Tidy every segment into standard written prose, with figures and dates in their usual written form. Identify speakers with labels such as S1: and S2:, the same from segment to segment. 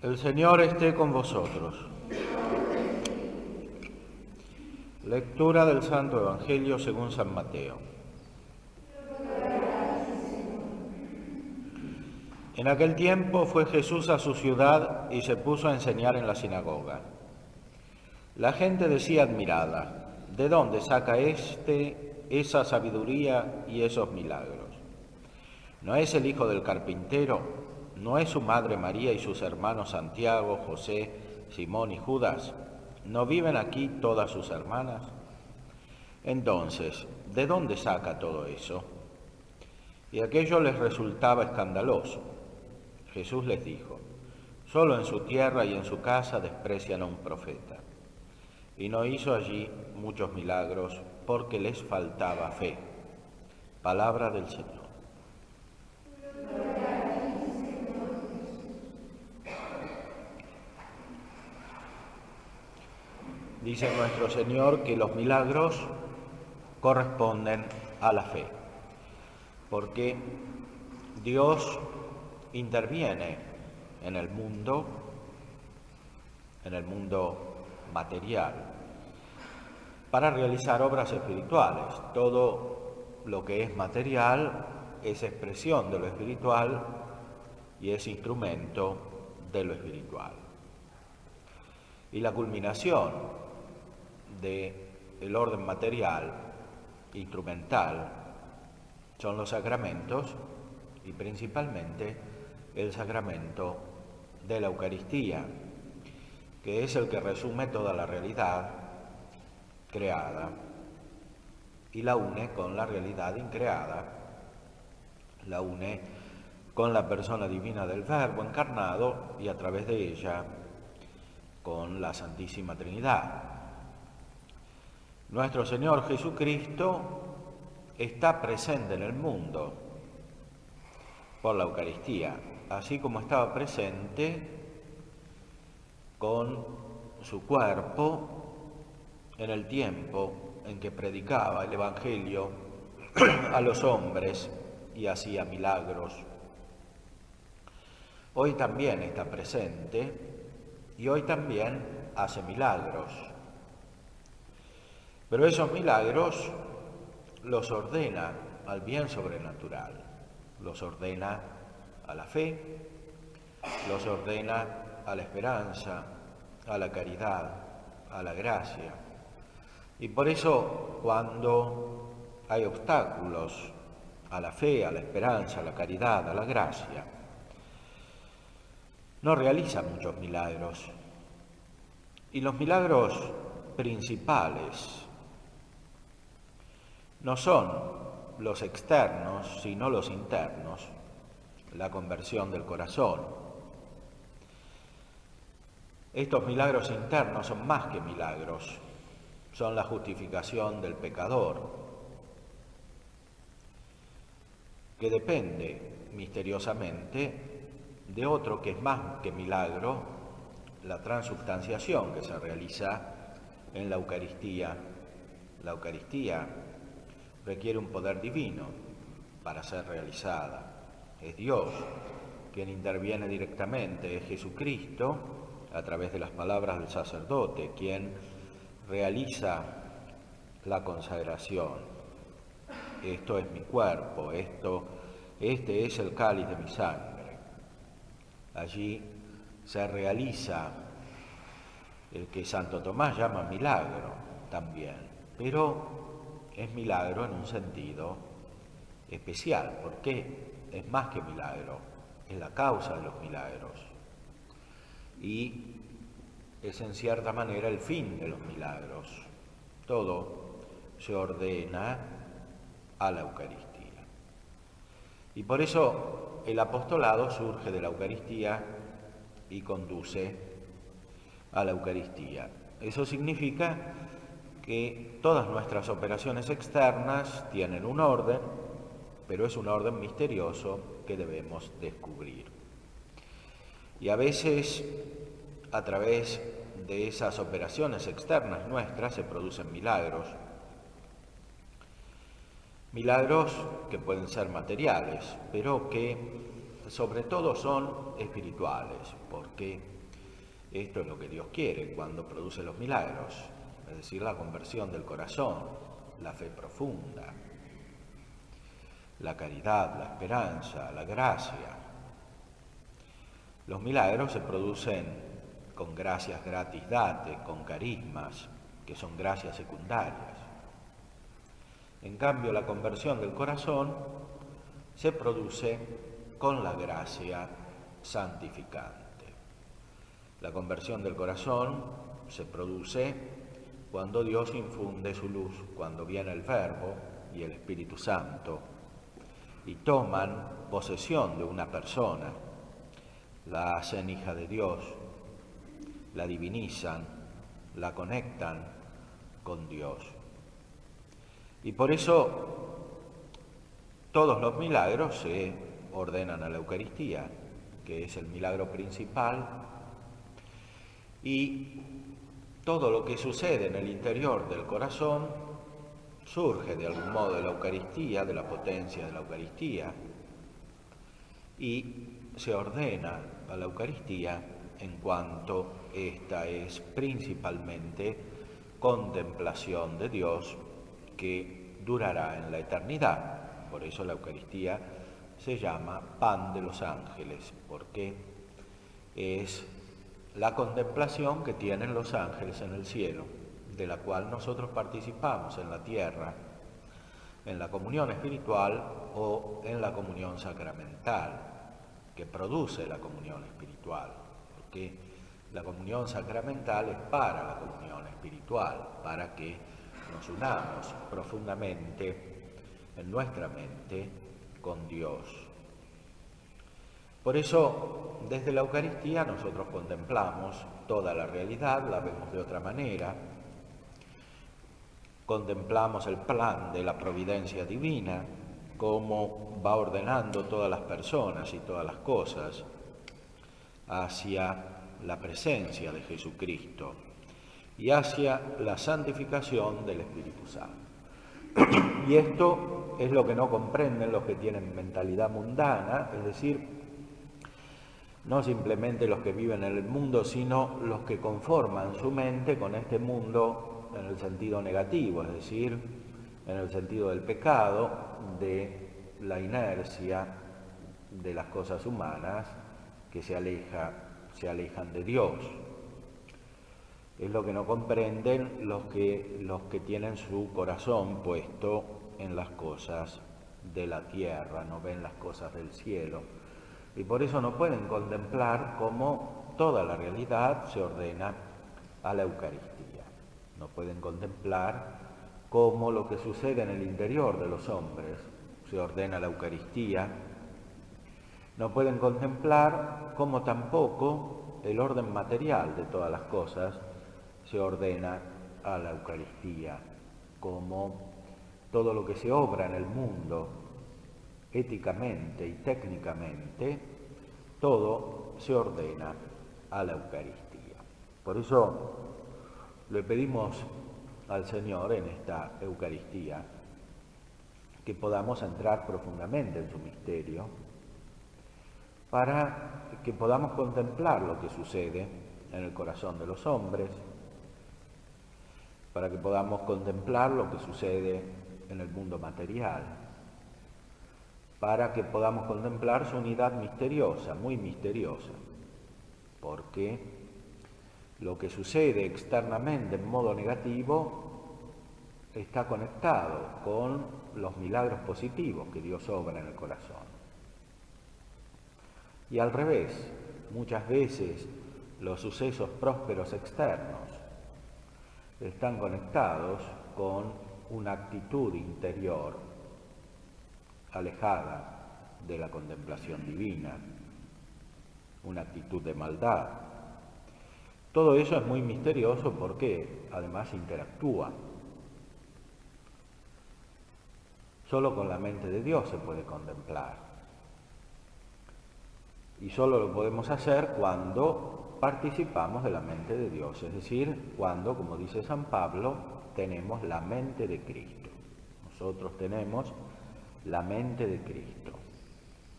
S1: El Señor esté con vosotros. Lectura del Santo Evangelio según San Mateo. En aquel tiempo fue Jesús a su ciudad y se puso a enseñar en la sinagoga. La gente decía admirada: ¿de dónde saca esa sabiduría y esos milagros? ¿No es el hijo del carpintero? ¿No es su madre María y sus hermanos Santiago, José, Simón y Judas? ¿No viven aquí todas sus hermanas? Entonces, ¿de dónde saca todo eso? Y aquello les resultaba escandaloso. Jesús les dijo: solo en su tierra y en su casa desprecian a un profeta. Y no hizo allí muchos milagros porque les faltaba fe. Palabra del Señor. Dice nuestro Señor que los milagros corresponden a la fe, porque Dios interviene en el mundo material, para realizar obras espirituales. Todo lo que es material es expresión de lo espiritual y es instrumento de lo espiritual. Y la culminación del orden material, instrumental, son los sacramentos y principalmente el sacramento de la Eucaristía, que es el que resume toda la realidad creada y la une con la realidad increada, la une con la persona divina del Verbo encarnado y a través de ella con la Santísima Trinidad. Nuestro Señor Jesucristo está presente en el mundo por la Eucaristía, así como estaba presente con su cuerpo en el tiempo en que predicaba el Evangelio a los hombres y hacía milagros. Hoy también está presente y hoy también hace milagros. Pero esos milagros los ordena al bien sobrenatural, los ordena a la fe, los ordena a la esperanza, a la caridad, a la gracia. Y por eso, cuando hay obstáculos a la fe, a la esperanza, a la caridad, a la gracia, no realiza muchos milagros. Y los milagros principales no son los externos, sino los internos, la conversión del corazón. Estos milagros internos son más que milagros, son la justificación del pecador, que depende misteriosamente de otro que es más que milagro, la transubstanciación que se realiza en la Eucaristía. La Eucaristía requiere un poder divino para ser realizada. Es Dios quien interviene directamente, es Jesucristo, a través de las palabras del sacerdote, quien realiza la consagración. Esto es mi cuerpo, este es el cáliz de mi sangre. Allí se realiza el que Santo Tomás llama milagro también, pero es milagro en un sentido especial, porque es más que milagro, es la causa de los milagros y es en cierta manera el fin de los milagros. Todo se ordena a la Eucaristía. Y por eso el apostolado surge de la Eucaristía y conduce a la Eucaristía. Eso significa que todas nuestras operaciones externas tienen un orden, pero es un orden misterioso que debemos descubrir. Y a veces, a través de esas operaciones externas nuestras, se producen milagros. Milagros que pueden ser materiales, pero que sobre todo son espirituales, porque esto es lo que Dios quiere cuando produce los milagros, es decir, la conversión del corazón, la fe profunda, la caridad, la esperanza, la gracia. Los milagros se producen con gracias gratis date, con carismas, que son gracias secundarias. En cambio, la conversión del corazón se produce con la gracia santificante. La conversión del corazón se produce cuando Dios infunde su luz, cuando viene el Verbo y el Espíritu Santo y toman posesión de una persona, la hacen hija de Dios, la divinizan, la conectan con Dios. Y por eso todos los milagros se ordenan a la Eucaristía, que es el milagro principal, y todo lo que sucede en el interior del corazón surge de algún modo de la Eucaristía, de la potencia de la Eucaristía, y se ordena a la Eucaristía en cuanto esta es principalmente contemplación de Dios que durará en la eternidad. Por eso la Eucaristía se llama pan de los ángeles, porque es la contemplación que tienen los ángeles en el cielo, de la cual nosotros participamos en la tierra, en la comunión espiritual o en la comunión sacramental, que produce la comunión espiritual, porque la comunión sacramental es para la comunión espiritual, para que nos unamos profundamente en nuestra mente con Dios. Por eso, desde la Eucaristía nosotros contemplamos toda la realidad, la vemos de otra manera, contemplamos el plan de la providencia divina, cómo va ordenando todas las personas y todas las cosas hacia la presencia de Jesucristo y hacia la santificación del Espíritu Santo. Y esto es lo que no comprenden los que tienen mentalidad mundana, es decir, no simplemente los que viven en el mundo, sino los que conforman su mente con este mundo en el sentido negativo, es decir, en el sentido del pecado, de la inercia de las cosas humanas que se alejan de Dios. Es lo que no comprenden los que tienen su corazón puesto en las cosas de la tierra, no ven las cosas del cielo. Y por eso no pueden contemplar cómo toda la realidad se ordena a la Eucaristía. No pueden contemplar cómo lo que sucede en el interior de los hombres se ordena a la Eucaristía. No pueden contemplar cómo tampoco el orden material de todas las cosas se ordena a la Eucaristía, como todo lo que se obra en el mundo éticamente y técnicamente, todo se ordena a la Eucaristía. Por eso le pedimos al Señor en esta Eucaristía que podamos entrar profundamente en su misterio, para que podamos contemplar lo que sucede en el corazón de los hombres, para que podamos contemplar lo que sucede en el mundo material, para que podamos contemplar su unidad misteriosa, muy misteriosa, porque lo que sucede externamente en modo negativo está conectado con los milagros positivos que Dios obra en el corazón. Y al revés, muchas veces los sucesos prósperos externos están conectados con una actitud interior alejada de la contemplación divina, una actitud de maldad. Todo eso es muy misterioso porque además interactúa. Solo con la mente de Dios se puede contemplar. Y solo lo podemos hacer cuando participamos de la mente de Dios, es decir, cuando, como dice San Pablo, tenemos la mente de Cristo. Nosotros tenemos la mente de Cristo.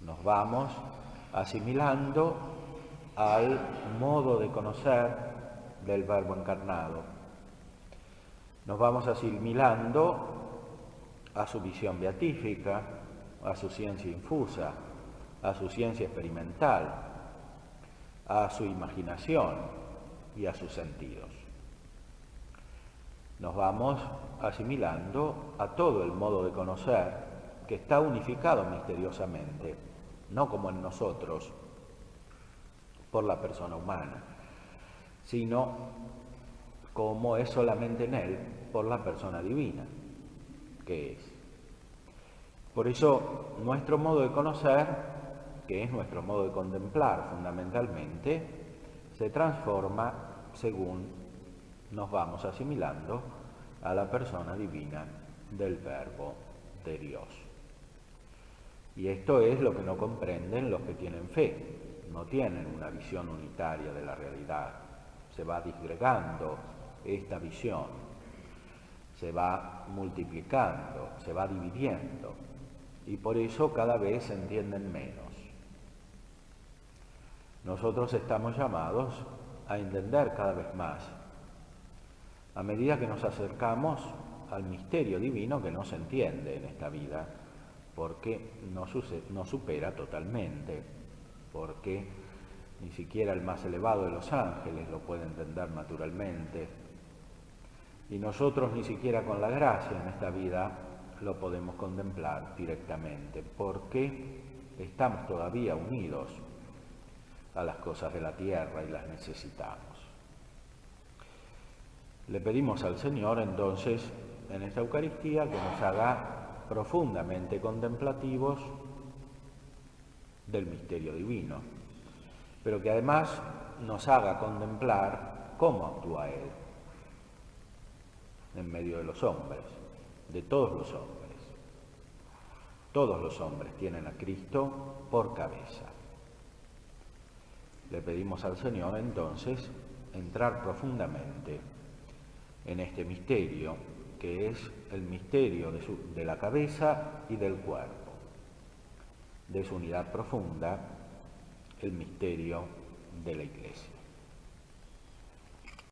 S1: Nos vamos asimilando al modo de conocer del Verbo encarnado. Nos vamos asimilando a su visión beatífica, a su ciencia infusa, a su ciencia experimental, a su imaginación y a sus sentidos. Nos vamos asimilando a todo el modo de conocer que está unificado misteriosamente, no como en nosotros, por la persona humana, sino como es solamente en él, por la persona divina, que es. Por eso, nuestro modo de conocer, que es nuestro modo de contemplar fundamentalmente, se transforma según nos vamos asimilando a la persona divina del Verbo de Dios. Y esto es lo que no comprenden los que tienen fe. No tienen una visión unitaria de la realidad. Se va disgregando esta visión, se va multiplicando, se va dividiendo, y por eso cada vez se entienden menos. Nosotros estamos llamados a entender cada vez más, a medida que nos acercamos al misterio divino que no se entiende en esta vida, porque nos supera totalmente, porque ni siquiera el más elevado de los ángeles lo puede entender naturalmente, y nosotros ni siquiera con la gracia en esta vida lo podemos contemplar directamente, porque estamos todavía unidos a las cosas de la tierra y las necesitamos. Le pedimos al Señor entonces en esta Eucaristía que nos haga profundamente contemplativos del misterio divino, pero que además nos haga contemplar cómo actúa Él en medio de los hombres, de todos los hombres. Todos los hombres tienen a Cristo por cabeza. Le pedimos al Señor entonces entrar profundamente en este misterio, que es el misterio de la cabeza y del cuerpo, de su unidad profunda, el misterio de la Iglesia.